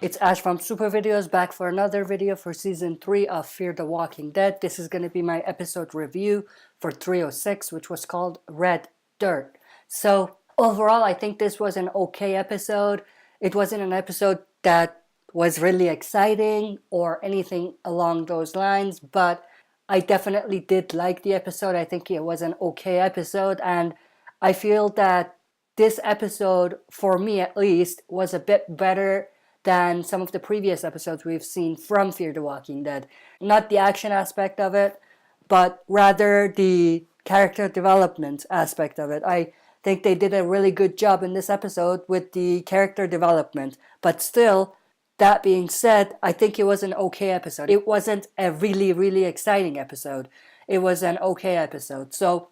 It's Ash from Super Videos back for another video for Season 3 of Fear the Walking Dead. This is going to be my episode review for 306, which was called Red Dirt. So overall, I think this was an okay episode. It wasn't an episode that was really exciting or anything along those lines, but I definitely did like the episode. I think it was an okay episode, and I feel that this episode, for me at least, was a bit better than some of the previous episodes we've seen from Fear the Walking Dead. Not the action aspect of it, but rather the character development aspect of it. I think they did a really good job in this episode with the character development. But still, that being said, I think it was an okay episode. It wasn't a really exciting episode. It was an okay episode. So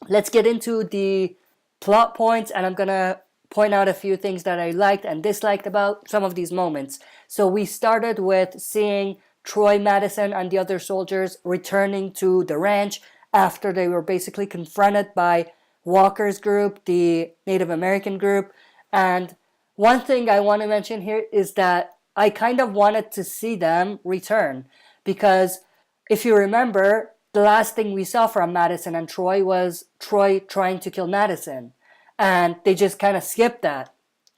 let's get into the plot points, and I'm gonna point out a few things that I liked and disliked about some of these moments. So we started with seeing Troy, Madison, and the other soldiers returning to the ranch after they were basically confronted by Walker's group, the Native American group. And one thing I want to mention here is that I kind of wanted to see them return, because if you remember, the last thing we saw from Madison and Troy was Troy trying to kill Madison. And they just kind of skipped that.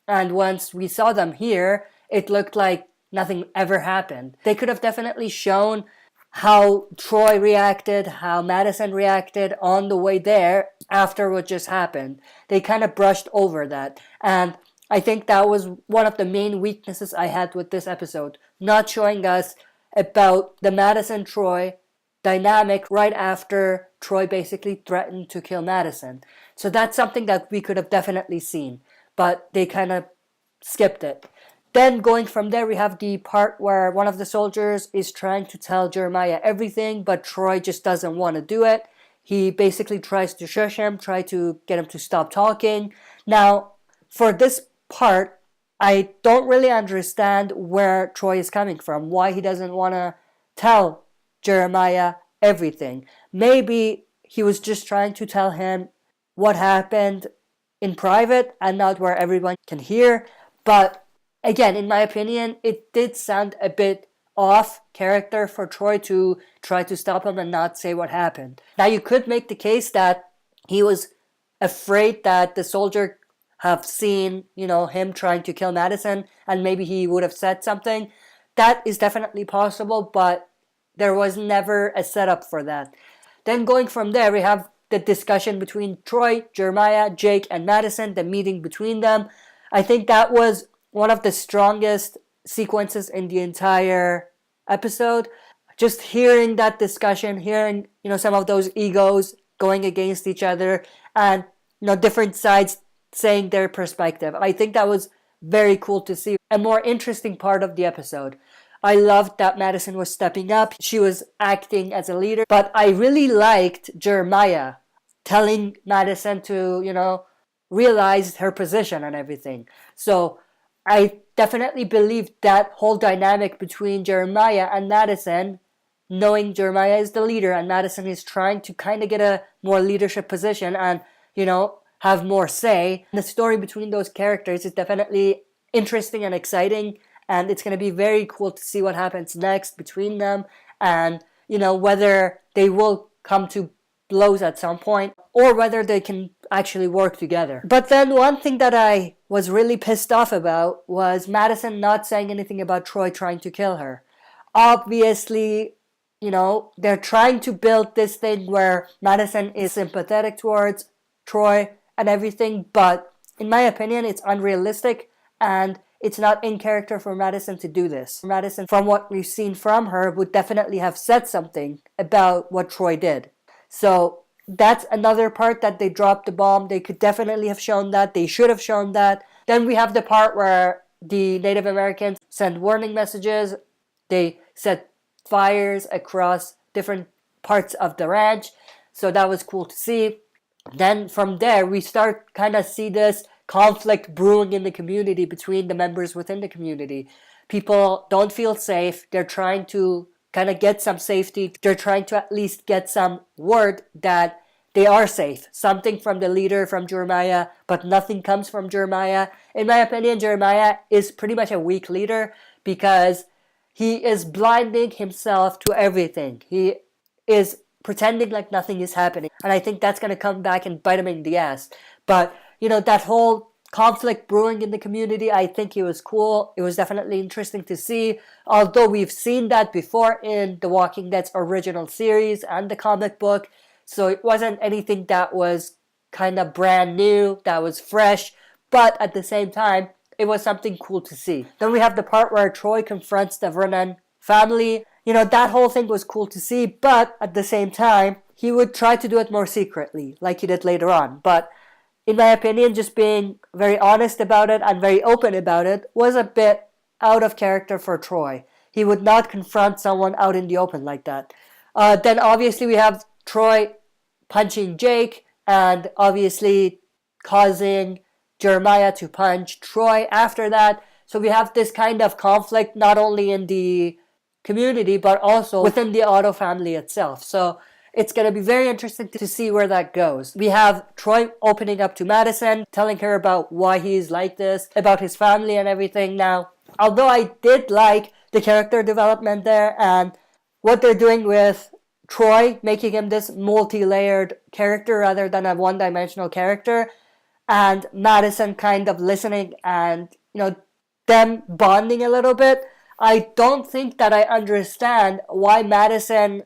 And once we saw them here, it looked like nothing ever happened. They could have definitely shown how Troy reacted, how Madison reacted on the way there after what just happened. They kind of brushed over that. And I think that was one of the main weaknesses I had with this episode. Not showing us about the Madison-Troy dynamic right after Troy basically threatened to kill Madison. So that's something that we could have definitely seen, but they kind of skipped it. Then going from there, we have the part where one of the soldiers is trying to tell Jeremiah everything, but Troy just doesn't want to do it. He basically tries to shush him, try to get him to stop talking. Now, for this part, I don't really understand where Troy is coming from, why he doesn't want to tell Jeremiah everything. Maybe he was just trying to tell him what happened in private and not where everyone can hear. But again, in my opinion, it did sound a bit off character for Troy to try to stop him and not say what happened. Now, you could make the case that he was afraid that the soldier have seen, him trying to kill Madison, and maybe he would have said something. That is definitely possible, but there was never a setup for that. Then going from there, we have the discussion between Troy, Jeremiah, Jake, and Madison, the meeting between them. I think that was one of the strongest sequences in the entire episode. Just hearing that discussion, hearing, some of those egos going against each other, and, different sides saying their perspective. I think that was very cool to see. A more interesting part of the episode. I loved that Madison was stepping up. She was acting as a leader. But I really liked Jeremiah telling Madison to, realize her position and everything. So I definitely believe that whole dynamic between Jeremiah and Madison, knowing Jeremiah is the leader and Madison is trying to kind of get a more leadership position and, have more say. The story between those characters is definitely interesting and exciting. And it's going to be very cool to see what happens next between them, and, whether they will come to blows at some point or whether they can actually work together. But then one thing that I was really pissed off about was Madison not saying anything about Troy trying to kill her. Obviously, they're trying to build this thing where Madison is sympathetic towards Troy and everything, but in my opinion, it's unrealistic and it's not in character for Madison to do this. Madison, from what we've seen from her, would definitely have said something about what Troy did. So that's another part that they dropped the bomb. They could definitely have shown that. They should have shown that. Then we have the part where the Native Americans send warning messages. They set fires across different parts of the ranch. So that was cool to see. Then from there, we start kind of see this conflict brewing in the community between the members within the community. People don't feel safe. They're trying to kind of get some safety. They're trying to at least get some word that they are safe. Something from the leader, from Jeremiah, but nothing comes from Jeremiah. In my opinion, Jeremiah is pretty much a weak leader because he is blinding himself to everything. He is pretending like nothing is happening. And I think that's going to come back and bite him in the ass. But, that whole conflict brewing in the community, I think it was cool. It was definitely interesting to see. Although we've seen that before in The Walking Dead's original series and the comic book. So it wasn't anything that was kind of brand new, that was fresh. But at the same time, it was something cool to see. Then we have the part where Troy confronts the Vernon family. That whole thing was cool to see, but at the same time, he would try to do it more secretly, like he did later on. But in my opinion, just being very honest about it and very open about it was a bit out of character for Troy. He would not confront someone out in the open like that. Then obviously we have Troy punching Jake and obviously causing Jeremiah to punch Troy after that. So we have this kind of conflict not only in the community but also within the Otto family itself. So it's going to be very interesting to see where that goes. We have Troy opening up to Madison, telling her about why he's like this, about his family and everything. Now, although I did like the character development there and what they're doing with Troy, making him this multi-layered character rather than a one-dimensional character, and Madison kind of listening and, them bonding a little bit, I don't think that I understand why Madison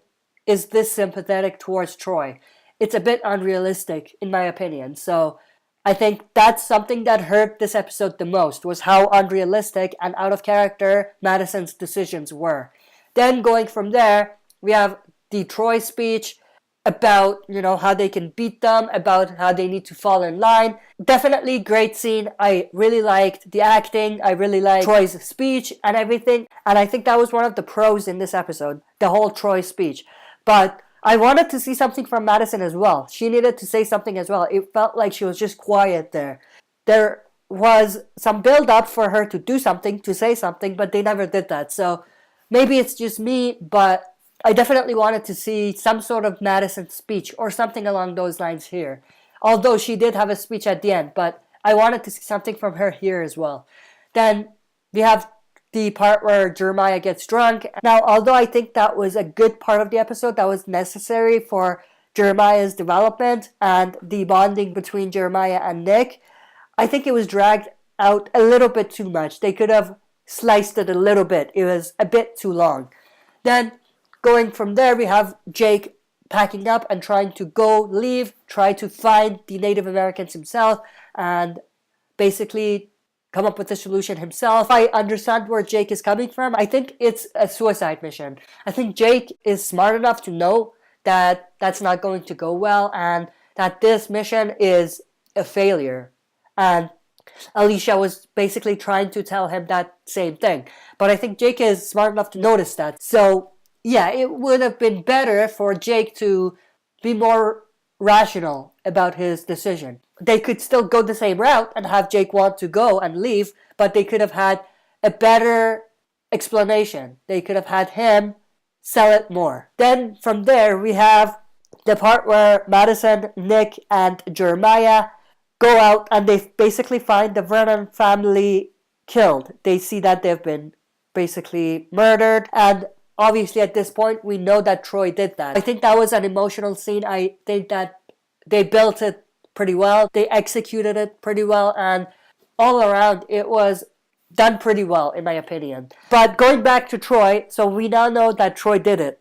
is this sympathetic towards Troy. It's a bit unrealistic, in my opinion. So I think that's something that hurt this episode the most, was how unrealistic and out of character Madison's decisions were. Then going from there, we have the Troy speech about, how they can beat them, about how they need to fall in line. Definitely great scene. I really liked the acting. I really liked Troy's speech and everything. And I think that was one of the pros in this episode, the whole Troy speech. But I wanted to see something from Madison as well. She needed to say something as well. It felt like she was just quiet there. There was some build up for her to do something, to say something, but they never did that. So maybe it's just me, but I definitely wanted to see some sort of Madison speech or something along those lines here. Although she did have a speech at the end, but I wanted to see something from her here as well. Then we have the part where Jeremiah gets drunk. Now, although I think that was a good part of the episode, that was necessary for Jeremiah's development and the bonding between Jeremiah and Nick, I think it was dragged out a little bit too much. They could have sliced it a little bit. It was a bit too long. Then going from there, we have Jake packing up and trying to leave, try to find the Native Americans himself, and basically come up with a solution himself. I understand where Jake is coming from. I think it's a suicide mission. I think Jake is smart enough to know that that's not going to go well and that this mission is a failure. And Alicia was basically trying to tell him that same thing. But I think Jake is smart enough to notice that. So yeah, it would have been better for Jake to be more rational about his decision. They could still go the same route and have Jake want to go and leave, but they could have had a better explanation. They could have had him sell it more. Then from there, we have the part where Madison, Nick, and Jeremiah go out and they basically find the Vernon family killed. They see that they've been basically murdered, and obviously at this point we know that Troy did that. I think that was an emotional scene. I think that they built it pretty well. They executed it pretty well, and all around it was done pretty well in my opinion. But going back to Troy, so we now know that Troy did it.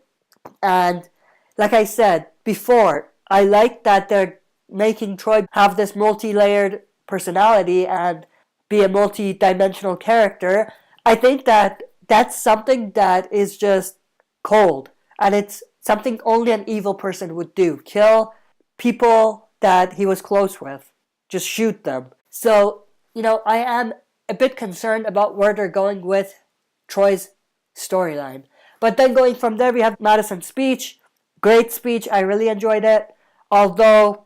And like I said before, I like that they're making Troy have this multi-layered personality and be a multi-dimensional character. I think that that's something that is just cold, and it's something only an evil person would do. Kill people that he was close with. Just shoot them. So, I am a bit concerned about where they're going with Troy's storyline. But then going from there, we have Madison's speech. Great speech. I really enjoyed it. Although,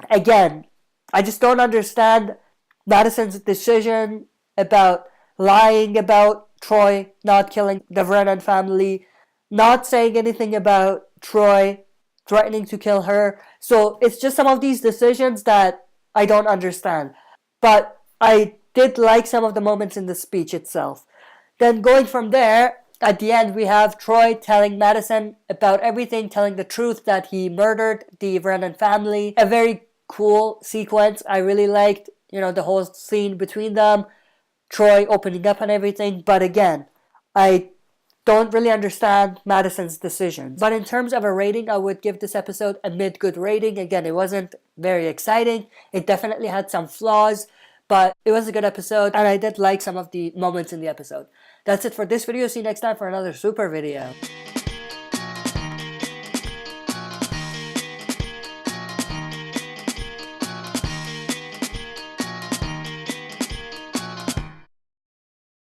again, I just don't understand Madison's decision about lying about Troy not killing the Vernon family, not saying anything about Troy threatening to kill her. So it's just some of these decisions that I don't understand. But I did like some of the moments in the speech itself. Then going from there, at the end, we have Troy telling Madison about everything, telling the truth that he murdered the Brennan family. A very cool sequence. I really liked, the whole scene between them. Troy opening up and everything. But again, I don't really understand Madison's decisions. But in terms of a rating, I would give this episode a mid-good rating. Again, it wasn't very exciting. It definitely had some flaws, but it was a good episode, and I did like some of the moments in the episode. That's it for this video. See you next time for another super video.